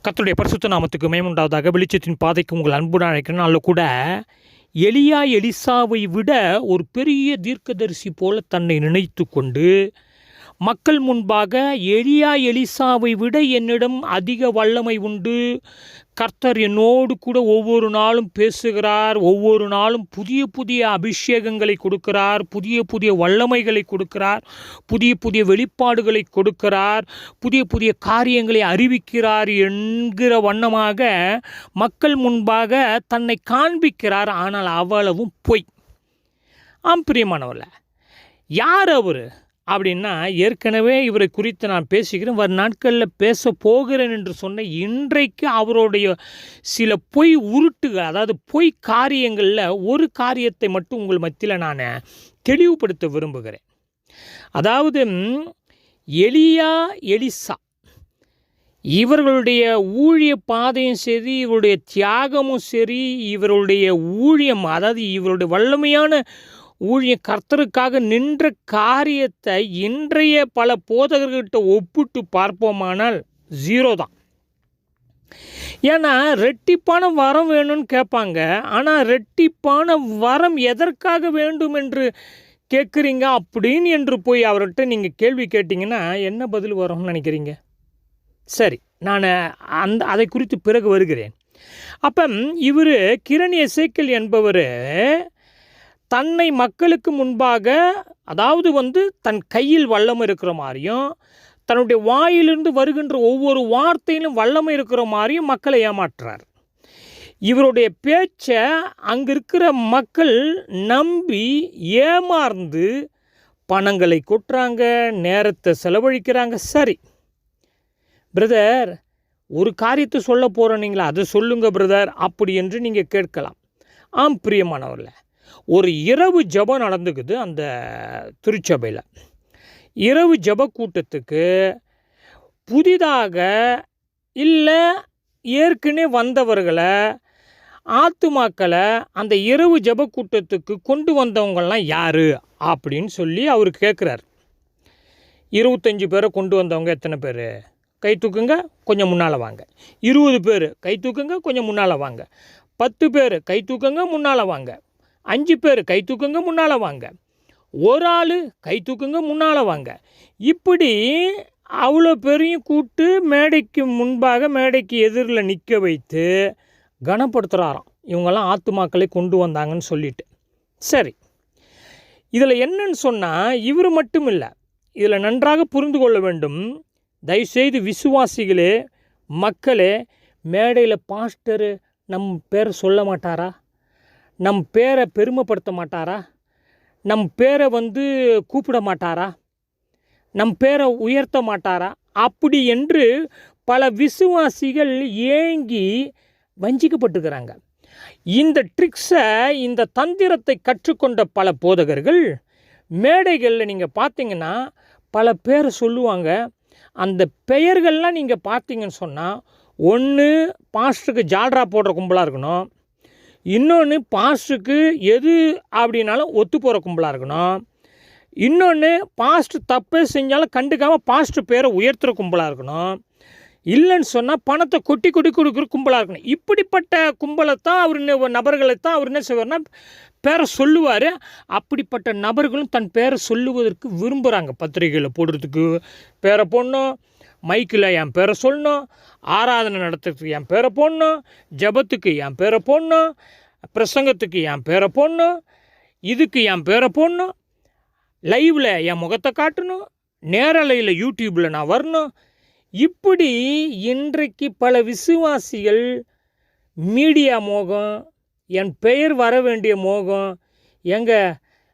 கர்த்தருடைய பரிசுத்த நாமத்துக்கு மகிமை வெளிச்சத்தின் பாதைக்கு உங்கள் அன்புடன் அழைக்கிறேன். அதில் கூட எலியா எலிசாவை விட ஒரு பெரிய தீர்க்கதரிசி போல தன்னை நினைத்து கொண்டு மக்கள் முன்பாக எலியா எலிசாவை விட என்னிடம் அதிக வல்லமை உண்டு, கர்த்தர் என்னோடு கூட ஒவ்வொரு நாளும் பேசுகிறார், ஒவ்வொரு நாளும் புதிய புதிய அபிஷேகங்களை கொடுக்கிறார், புதிய புதிய வல்லமைகளை கொடுக்கிறார், புதிய புதிய வெளிப்பாடுகளை கொடுக்கிறார், புதிய புதிய காரியங்களை அறிவிக்கிறார் என்கிற வண்ணமாக மக்கள் முன்பாக தன்னை காண்பிக்கிறார். ஆனால் அவ்வளவும் பொய். பிரியமானவர்களே, யார் அவர் அப்படின்னா, ஏற்கனவே இவரை குறித்து நான் பேசுகிறேன், வரும் நாட்களில் பேச போகிறேன் என்று சொன்ன இன்றைக்கு அவருடைய சில பொய் உருட்டுகள், அதாவது பொய் காரியங்களில் ஒரு காரியத்தை மட்டும் உங்கள் மத்தியில் நான் தெளிவுபடுத்த விரும்புகிறேன். அதாவது எலியா எலிசா இவர்களுடைய ஊழிய பாதையும் சரி, இவருடைய தியாகமும் சரி, இவருடைய ஊழியம், அதாவது இவருடைய வல்லமையான ஊழிய கர்த்தருக்காக நின்ற காரியத்தை இன்றைய பல போதகர்கிட்ட ஒப்பிட்டு பார்ப்போமானால் ஜீரோ தான். ஏன்னா ரெட்டிப்பான வரம் வேணும்னு கேட்பாங்க. ஆனால் ரெட்டிப்பான வரம் எதற்காக வேண்டும் என்று கேட்குறீங்க அப்படின்னு என்று போய் அவர்கிட்ட நீங்கள் கேள்வி கேட்டிங்கன்னா என்ன பதில் வரும்னு நினைக்கிறீங்க? சரி, நான் அதை குறித்து பிறகு வருகிறேன். அப்போ இவர் கிரண் எசேக்கியேல் என்பவர் தன்னை மக்களுக்கு முன்பாக, அதாவது தன் கையில் வல்லமை இருக்கிற மாதிரியும், தன்னுடைய வாயிலிருந்து வருகின்ற ஒவ்வொரு வார்த்தையிலும் வல்லமை இருக்கிற மாதிரியும் மக்களை ஏமாற்றுறார். இவருடைய பேச்சை அங்கே இருக்கிற மக்கள் நம்பி ஏமாந்து பணங்களை கொட்டுறாங்க, நேரத்தை செலவழிக்கிறாங்க. சரி பிரதர், ஒரு காரியத்தை சொல்ல போகிறீங்களா, அதை சொல்லுங்க பிரதர் அப்படி என்று நீங்கள் கேட்கலாம். பிரியமானவர்களே, ஒரு இரவு ஜெபம் நடந்துக்குது அந்த திருச்சபையில். இரவு ஜெப கூட்டத்துக்கு புதிதாக இல்லை ஏற்கனவே வந்தவர்களை, ஆத்துமாக்களை அந்த இரவு ஜெப கூட்டத்துக்கு கொண்டு வந்தவங்கள்லாம் யார் அப்படின்னு சொல்லி அவர் கேட்குறார். 25 பேரை கொண்டு வந்தவங்க எத்தனை பேர்? கை தூக்குங்க, கொஞ்சம் முன்னால் வாங்க. 20 பேர் கை தூக்குங்க, கொஞ்சம் முன்னால் வாங்க. 10 பேர் கை தூக்குங்க, முன்னால் வாங்க. 5 பேர் கை தூக்குங்க, முன்னால் வாங்க. ஒரு ஆள் கை தூக்குங்க, முன்னால் வாங்க. இப்படி அவ்வளோ பேரையும் கூட்டு மேடைக்கு முன்பாக, மேடைக்கு எதிரில் நிற்க வைத்து கனப்படுத்துகிறாராம். இவங்கெல்லாம் ஆத்துமாக்களை கொண்டு வந்தாங்கன்னு சொல்லிட்டு. சரி, இதில் என்னன்னு சொன்னால், இவர் மட்டும் இல்லை, இதில் நன்றாக புரிந்து கொள்ள வேண்டும். தயவுசெய்து விசுவாசிகளே, மக்களே, மேடையில் பாஸ்டரு நம் பேரை சொல்ல மாட்டாரா? நம் பேரை பெருமைப்படுத்த மாட்டாரா? நம் பேரை கூப்பிட மாட்டாரா? நம் பேரை உயர்த்த மாட்டாரா? அப்படி என்று பல விசுவாசிகள் ஏங்கி வஞ்சிக்கப்பட்டுக்கிறாங்க. இந்த ட்ரிக்ஸை, இந்த தந்திரத்தை கற்றுக்கொண்ட பல போதகர்கள் மேடைகளில் நீங்கள் பார்த்தீங்கன்னா பல பேரை சொல்லுவாங்க. அந்த பெயர்கள்லாம் நீங்கள் பார்த்தீங்கன்னு சொன்னால், ஒன்று பாஸ்டருக்கு ஜால்ரா போடுற கும்பலாக இருக்கணும், இன்னொன்று பாஸ்டருக்கு எது அப்படின்னாலும் ஒத்து போகிற கும்பலாக இருக்கணும், இன்னொன்று பாஸ்டர் தப்பே செஞ்சாலும் கண்டுக்காமல் பாஸ்டர் பேரை உயர்த்துகிற கும்பலாக இருக்கணும், இல்லைன்னு சொன்னால் பணத்தை கொட்டி கொட்டி கொடுக்குற கும்பலாக இருக்கணும். இப்படிப்பட்ட கும்பலை தான் நபர்களை தான் அவர் என்ன செய்வார்னா பேரை சொல்லுவார். அப்படிப்பட்ட நபர்களும் தன் பேரை சொல்லுவதற்கு விரும்புகிறாங்க. பத்திரிகையில் போடுறதுக்கு பேரை போடணும், மைக்கில் என் பேரை சொல்லணும், ஆராதனை நடத்துறதுக்கு என் பேரை போடணும், ஜபத்துக்கு என் பேரை போடணும், பிரசங்கத்துக்கு என் பேரை போடணும், இதுக்கு என் பேரை போடணும், லைவில் என் முகத்தை காட்டணும், நேரலையில் யூடியூப்பில் நான் வரணும். இப்படி இன்றைக்கு பல விசுவாசிகள் மீடியா மோகம், என் பெயர் வர வேண்டிய மோகம்.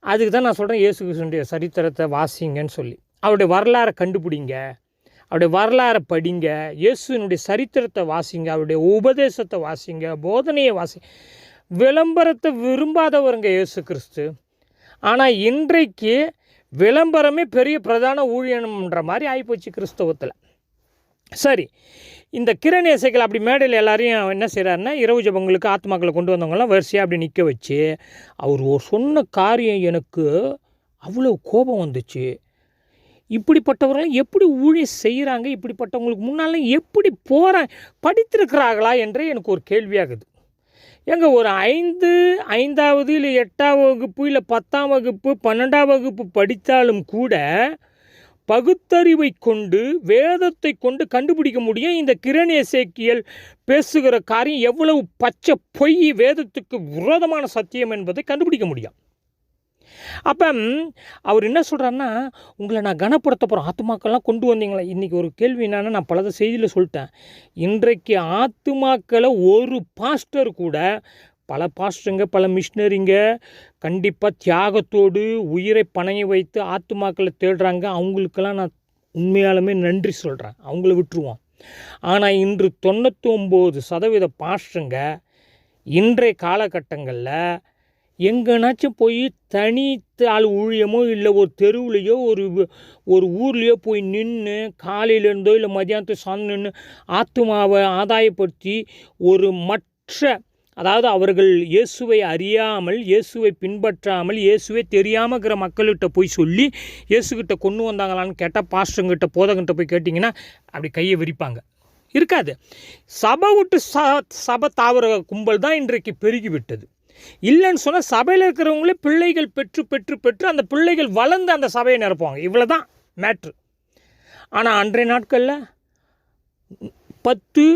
அதுக்கு தான் நான் சொல்கிறேன், இயேசு கிறிஸ்துவினுடைய சரித்திரத்தை வாசிங்கன்னு சொல்லி, அவருடைய வரலாறை கண்டுபிடிங்க, அவருடைய வரலாறை படிங்க, இயேசுவினுடைய சரித்திரத்தை வாசிங்க, அவருடைய உபதேசத்தை வாசிங்க, போதனையை வாசிங்க. விளம்பரத்தை விரும்பாதவருங்க இயேசு கிறிஸ்து. ஆனால் இன்றைக்கு விளம்பரமே பெரிய பிரதான ஊழியம்ன்ற மாதிரி ஆகிப்போச்சு கிறிஸ்தவத்தில். சரி, இந்த கிரண் எசேக்கியேல் அப்படி மேடையில் எல்லாரையும் என்ன செய்கிறாருன்னா, இரவு ஜெபங்களுக்கு ஆத்மாக்களை கொண்டு வந்தவங்களாம் வரிசையாக அப்படி நிற்க வச்சு, அவர் சொன்ன காரியம் எனக்கு அவ்வளோ கோபம் வந்துச்சு. இப்படிப்பட்டவர்கள் எப்படி ஊழியம் செய்கிறாங்க, இப்படிப்பட்டவங்களுக்கு முன்னால் எப்படி படித்திருக்கிறார்களா என்றே எனக்கு ஒரு கேள்வியாகுது. ஏங்க ஒரு 5வது இல்லை 8ஆம் வகுப்பு இல்லை 10ஆம் வகுப்பு 12ஆம் வகுப்பு படித்தாலும் கூட பகுத்தறிவை கொண்டு வேதத்தை கொண்டு கண்டுபிடிக்க முடியும் இந்த கிரணேசேக்கியல் பேசுகிற காரியம் எவ்வளவு பச்சை பொய், வேதத்துக்கு விரோதமான சத்தியம் என்பதை கண்டுபிடிக்க முடியும். அப்போ அவர் என்ன சொல்கிறாருன்னா, உங்களை நான் கனப்படுத்த போகிறேன், ஆத்துமாக்கள்லாம் கொண்டு வந்தீங்களா. இன்றைக்கி ஒரு கேள்வி என்னன்னா, நான் பலத செய்தியில் சொல்லிட்டேன், இன்றைக்கு ஆத்துமாக்களை ஒரு பாஸ்டர் கூட, பல பாஸ்டருங்க பல மிஷினரிங்க கண்டிப்பாக தியாகத்தோடு உயிரை பணைய வைத்து ஆத்துமாக்களை தேடுறாங்க. அவங்களுக்கெல்லாம் நான் உண்மையாலுமே நன்றி சொல்கிறேன், அவங்கள விட்டுருவோம். ஆனால் இன்று 99% பாஸ்டருங்க இன்றைய காலகட்டங்களில் எங்கேனாச்சும் போய் தனித்த ஆள் ஊழியமோ இல்லை ஒரு தெருவுலையோ ஒரு ஊர்லேயோ போய் நின்று காலையிலேருந்தோ இல்லை மதியானத்தை சார்ந்து நின்று ஆத்துமாவை ஆதாயப்படுத்தி ஒரு அதாவது அவர்கள் இயேசுவை அறியாமல், இயேசுவை பின்பற்றாமல், இயேசுவை தெரியாமல் இருக்கிற மக்கள்கிட்ட போய் சொல்லி இயேசுக்கிட்ட கொண்டு வந்தாங்களான்னு கேட்டால் பாஸ்டர்கிட்ட போதகங்கிட்ட போய் கேட்டிங்கன்னா அப்படி கையை விரிப்பாங்க. இருக்காது. சபை விட்டு சபை தாவர கும்பல் தான் இன்றைக்கு பெருகிவிட்டது. இல்லைன்னு சொன்னால் சபையில் இருக்கிறவங்களே பிள்ளைகள் பெற்று அந்த பிள்ளைகள் வளர்ந்து அந்த சபையை நிரப்புவாங்க. இவ்வளோ தான் மேட்ரு. ஆனால் அன்றைய நாட்களில் 10,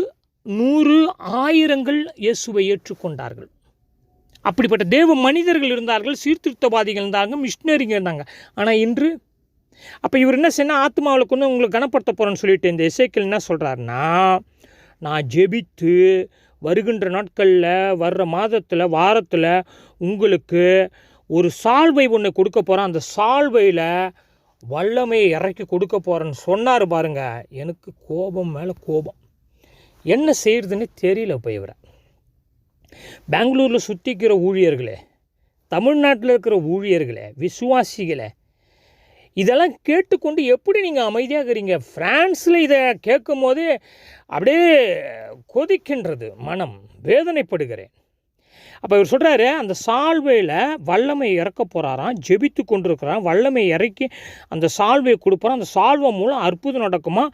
100, 1000 இயேசுவை ஏற்றுக்கொண்டார்கள். அப்படிப்பட்ட தேவ மனிதர்கள் இருந்தார்கள், சீர்திருத்தவாதிகள் இருந்தாங்க, மிஷினரிங்க இருந்தாங்க. ஆனால் இன்று அப்போ இவர் என்ன செய்யணும், ஆத்மாவில் கொண்டு உங்களை கனப்படுத்த போகிறேன்னு சொல்லிட்டு இந்த எசேக்கியேல் என்ன சொல்கிறாருன்னா, நான் ஜெபித்து வருகின்ற நாட்களில் வர்ற மாதத்தில் வாரத்தில் உங்களுக்கு ஒரு சால்வை ஒன்று கொடுக்க போகிறேன், அந்த சால்வையில் வல்லமையை இறக்கி கொடுக்க போகிறேன்னு சொன்னார் பாருங்க. எனக்கு கோபம் மேலே கோபம், என்ன செய்கிறதுன்னு தெரியல. இப்போ இவரை பெங்களூரில் சுற்றிக்கிற ஊழியர்களே, தமிழ்நாட்டில் இருக்கிற ஊழியர்களே, விசுவாசிகளே, இதெல்லாம் கேட்டுக்கொண்டு எப்படி நீங்கள் அமைதியாக இருக்கிறீங்க? ஃப்ரான்ஸில் இதை கேட்கும் போதே அப்படியே கொதிக்கின்றது மனம், வேதனைப்படுகிறேன். அப்போ இவர் சொல்கிறாரு, அந்த சால்வையில் வல்லமை இறக்க போகிறாராம், ஜெபித்து கொண்டிருக்கிறான், வல்லமை இறக்கி அந்த சால்வையை கொடுப்பாராம், அந்த சால்வை மூலம் அற்புதம் நடக்குமா,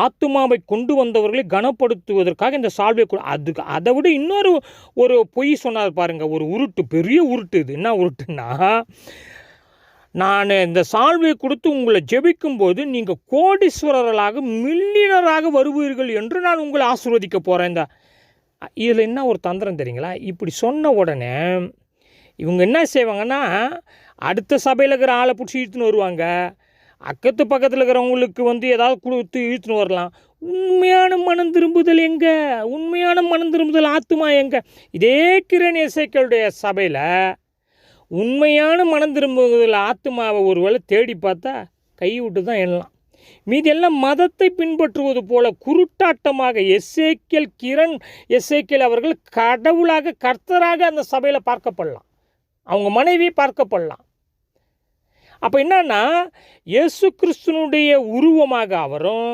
ஆத்துமாவை கொண்டு வந்தவர்களை கனப்படுத்துவதற்காக இந்த சால்வை அதுக்கு அதை விட இன்னொரு பொய் சொன்னார் பாருங்கள், ஒரு உருட்டு, பெரிய உருட்டு. இது என்ன உருட்டுன்னா, நான் இந்த சால்வையை கொடுத்து உங்களை ஜெபிக்கும்போது நீங்கள் கோடீஸ்வரர்களாக மில்லியனராக வருவீர்கள் என்று நான் உங்களை ஆசீர்வதிக்க போகிறேன். இந்த இதில் என்ன ஒரு தந்திரம் தெரியுங்களா? இப்படி சொன்ன உடனே இவங்க என்ன செய்வாங்கன்னா, அடுத்த சபையில் இருக்கிற ஆளை பிடிச்சி இழுத்துன்னு வருவாங்க, அக்கத்து பக்கத்தில் இருக்கிறவங்களுக்கு ஏதாவது கொடுத்து இழுத்துன்னு வரலாம். உண்மையான மனம் திரும்புதல் எங்கே? உண்மையான மனம் திரும்புதல் ஆத்துமா எங்கே? இதே கிரணேசேக்கியேலுடைய சபையில் உண்மையான மனம் திரும்புதல் ஆத்துமாவை ஒருவேளை தேடி பார்த்தா கை விட்டு தான் எண்ணலாம். மீதி எல்லாம் மதத்தை பின்பற்றுவது போல குருட்டாட்டமாக எசேக்கியேல் அவர்கள் கடவுளாக கர்த்தராக அந்த சபையில் பார்க்கப்படலாம், அவங்க மனைவி பார்க்கப்படலாம். அப்போ என்னன்னா, இயேசு கிறிஸ்துனுடைய உருவமாக அவரும்,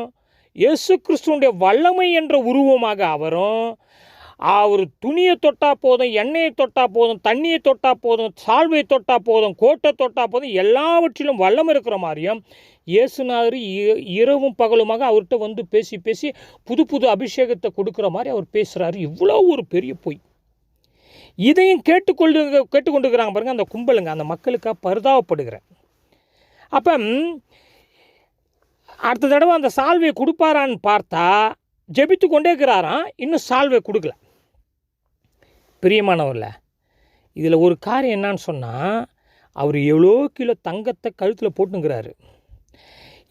இயேசு கிறிஸ்துனுடைய வல்லமை என்ற உருவமாக அவரும், அவர் துணியை தொட்டால் போதும், எண்ணெயை தொட்டால் போதும், தண்ணியை தொட்டால் போதும், சால்வையை தொட்டால் போதும், கோட்டை தொட்டால் போதும், எல்லாவற்றிலும் வல்லம் இருக்கிற மாதிரியும் இயேசுநாதர் இரவும் பகலுமாக அவர்கிட்ட வந்து பேசி பேசி புது அபிஷேகத்தை கொடுக்குற மாதிரி அவர் பேசுகிறாரு. இவ்வளோ ஒரு பெரிய பொய். இதையும் கேட்டுக்கொண்டுக்கிறாங்க பாருங்கள் அந்த கும்பலுங்க. அந்த மக்களுக்காக பரிதாபப்படுகிறேன். அப்போ அடுத்த தடவை அந்த சால்வையை கொடுப்பாரான்னு பார்த்தா ஜெபித்து கொண்டே இருக்கிறாராம், இன்னும் சால்வை கொடுக்கல. பிரியமானவரில் இதில் ஒரு காரியம் என்னான்னு சொன்னால், அவர் எவ்வளோ கிலோ தங்கத்தை கழுத்தில் போட்டுங்கிறாரு.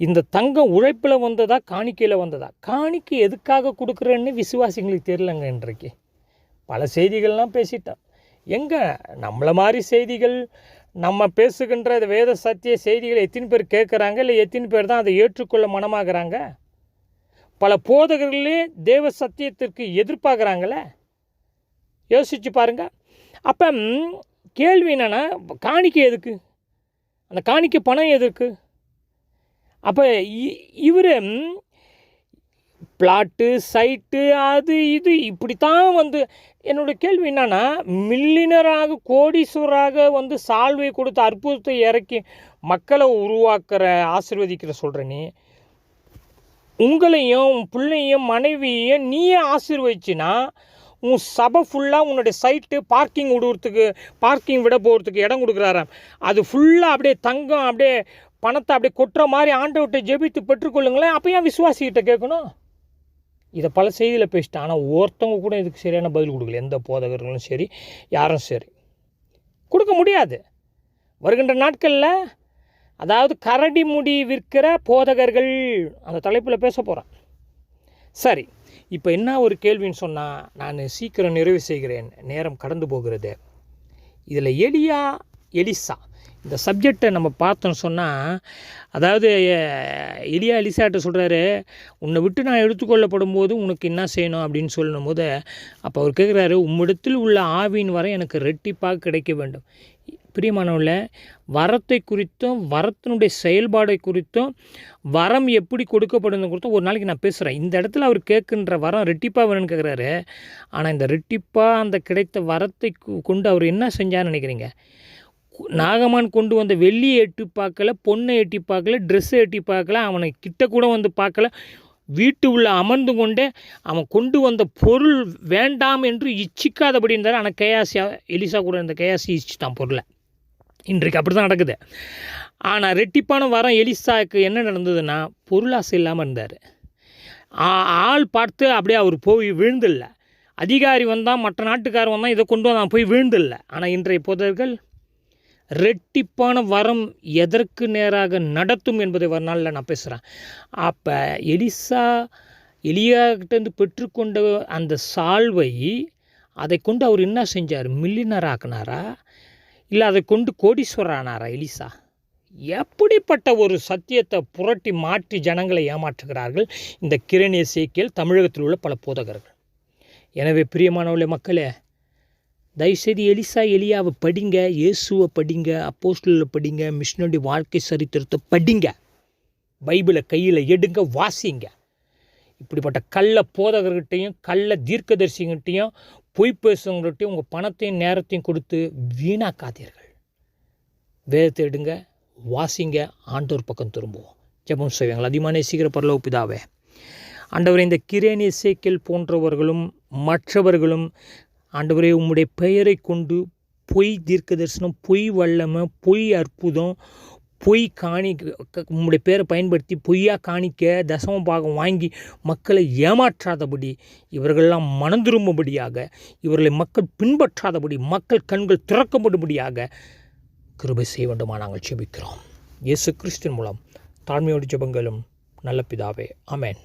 இந்த தங்கம் உழைப்பில் வந்ததா காணிக்கையில் வந்ததா? காணிக்கை எதுக்காக கொடுக்குறேன்னு விசுவாசிங்களுக்கு தெரியலங்க. இன்றைக்கு பல செய்திகள்லாம் பேசிட்டோம். எங்கே நம்மளை மாதிரி செய்திகள், நம்ம பேசுகின்ற வேத சத்திய செய்திகளை எத்தனை பேர் கேட்குறாங்க, இல்லை எத்தனை பேர் தான் அதை ஏற்றுக்கொள்ள மனமாகறாங்க? பல போதகர்களே தேவ சத்தியத்திற்கு எதிர்பார்க்குறாங்களே, யோசிச்சு பாருங்க. அப்போ கேள்வி என்னென்னா, காணிக்கை எதுக்கு? அந்த காணிக்கை பணம் எதுக்கு? அப்போ இவர் பிளாட்டு, சைட்டு, அது இது இப்படித்தான் வந்து என்னோட கேள்வி என்னன்னா, மில்லியனராக கோடீஸ்வரராக வந்து சால்வை கொடுத்து அற்புதத்தை இறக்கி மக்களை உருவாக்குற ஆசீர்வதிக்கிற சொல்கிற நீ, உங்களையும் உன் பிள்ளையும் மனைவியையும் நீயே ஆசீர்வதிச்சின்னா உன் சபை ஃபுல்லாக உன்னுடைய சைட்டு பார்க்கிங் விடுறதுக்கு பார்க்கிங் விட போகிறதுக்கு இடம் கொடுக்குறாராம். அது ஃபுல்லாக அப்படியே தங்கம் அப்படியே பணத்தை அப்படியே கொட்டுற மாதிரி ஆண்டவர்கிட்ட ஜெபித்து பெற்றுக்கொள்ளுங்களேன். அப்போ ஏன் விசுவாசிக்கிட்ட கேட்கணும்? இதை பல செய்தியில் பேசிட்டேன். ஆனால் ஒருத்தவங்க கூட இதுக்கு சரியான பதில் கொடுக்கல. எந்த போதகர்களும் சரி, யாரும் சரி கொடுக்க முடியாது. வருகின்ற நாட்களில் அதாவது கரடி முடி விற்கிற போதகர்கள் அந்த தலைப்பில் பேச போகிறேன். சரி, இப்போ என்ன ஒரு கேள்வின்னு சொன்னால், நான் சீக்கிரம் நிறைவு செய்கிறேன், நேரம் கடந்து போகிறது. இதில் எலிசா இந்த சப்ஜெக்டை நம்ம பார்த்தோன்னு சொன்னால், அதாவது எலிசாட்ட சொல்கிறாரு, உன்னை விட்டு நான் எடுத்துக்கொள்ளப்படும் போது உனக்கு என்ன செய்யணும் அப்படின்னு சொல்லும் போது, அப்போ அவர் கேட்குறாரு, உம்மிடத்தில் உள்ள ஆவியின் வரை எனக்கு ரெட்டிப்பாக கிடைக்க வேண்டும். பிரியமானவர்களே, வரத்தை குறித்தும் வரத்தினுடைய செயல்பாடை குறித்தும் வரம் எப்படி கொடுக்கப்படுறது குறித்தும் ஒரு நாளைக்கு நான் பேசுகிறேன். இந்த இடத்துல அவர் கேட்குன்ற வரம் ரெட்டிப்பாக வேணும்னு கேட்குறாரு. ஆனால் இந்த ரெட்டிப்பாக அந்த கிடைத்த வரத்தை கொண்டு அவர் என்ன செஞ்சான்னு நினைக்கிறீங்க? நாகமான் கொண்டு வந்த வெள்ளியை எட்டி பார்க்கல, பொண்ணை எட்டி பார்க்கல, ட்ரெஸ்ஸை எட்டி பார்க்கல, அவனை கிட்ட கூட வந்து பார்க்கல, வீட்டு உள்ள அமர்ந்து கொண்டே அவன் கொண்டு வந்த பொருள் வேண்டாம் என்று இச்சிக்காதபடி இருந்தார். ஆனால் எலிசா கூட இந்த கேயாசி இச்சிட்டான் பொருளை. இன்றைக்கு அப்படி தான் நடக்குது. ஆனால் ரெட்டிப்பான வரம் எலிசாவுக்கு என்ன நடந்ததுன்னா, பொருளாசை இல்லாமல் இருந்தார். ஆள் பார்த்து அப்படியே அவர் போய் விழுந்தில்ல. அதிகாரி வந்தால், மற்ற நாட்டுக்காரன் வந்தால், இதை கொண்டு வந்தான் போய் விழுந்தில்ல. ஆனால் இன்றைய போதர்கள் ரெட்டிப்பான வரம் எதற்கு நேராக நடத்தும் என்பதை ஒரு நாளில் நான் பேசுகிறேன். அப்போ எலியாக்கிட்டேருந்து பெற்றுக்கொண்ட அந்த சால்வை அதை கொண்டு அவர் என்ன செஞ்சார்? மில்லியனர் ஆக்கினாரா, இல்லை அதை கொண்டு கோடீஸ்வரர் ஆனாரா எலிசா? எப்படிப்பட்ட ஒரு சத்தியத்தை புரட்டி மாற்றி ஜனங்களை ஏமாற்றுகிறார்கள் இந்த கிரண் எசேக்கியேல், தமிழகத்தில் உள்ள பல போதகர்கள். எனவே பிரியமானவர்களே, மக்களே, தயவுசெய்து எலியாவை படிங்க, இயேசுவை படிங்க, அப்போஸ்தலரை படிங்க, மிஷனரி வாழ்க்கை சரித்திரத்தை படிங்க, பைபிளை கையில் எடுங்க, வாசிங்க. இப்படிப்பட்ட கள்ள போதகர்கிட்டையும் கள்ள தீர்க்கதரிசிகிட்டையும் பொய் பேசுகிறவங்ககிட்டையும் உங்கள் பணத்தையும் நேரத்தையும் கொடுத்து வீணாக்காதீர்கள். வேதத்தை எடுங்க, வாசிங்க, ஆண்டவர் பக்கம் திரும்புவோம். ஜெபம் செய்வாங்கள். அதிகமாக நேசிக்கிற பரலோக பிதாவே, ஆண்டவரே, இந்த கிரண் எசேக்கியேல் போன்றவர்களும் மற்றவர்களும் ஆண்டவரே உம்முடைய பெயரை கொண்டு பொய் தீர்க்க தரிசனம், பொய் வல்லமை, பொய் அற்புதம், பொய் உம்முடைய பேரை பயன்படுத்தி பொய்யா காணிக்க தசம பாகம் வாங்கி மக்களை ஏமாற்றாதபடி, இவர்களெல்லாம் மனம் திரும்பும்படியாக, இவர்களை மக்கள் பின்பற்றாதபடி, மக்கள் கண்கள் திறக்கப்படும்படியாக கிருபை செய்ய வேண்டுமா நாங்கள் ஜெபிக்கிறோம். இயேசு கிறிஸ்துவின் மூலம் தாழ்மையோடு ஜெபங்களும் நல்ல பிதாவே, ஆமென்.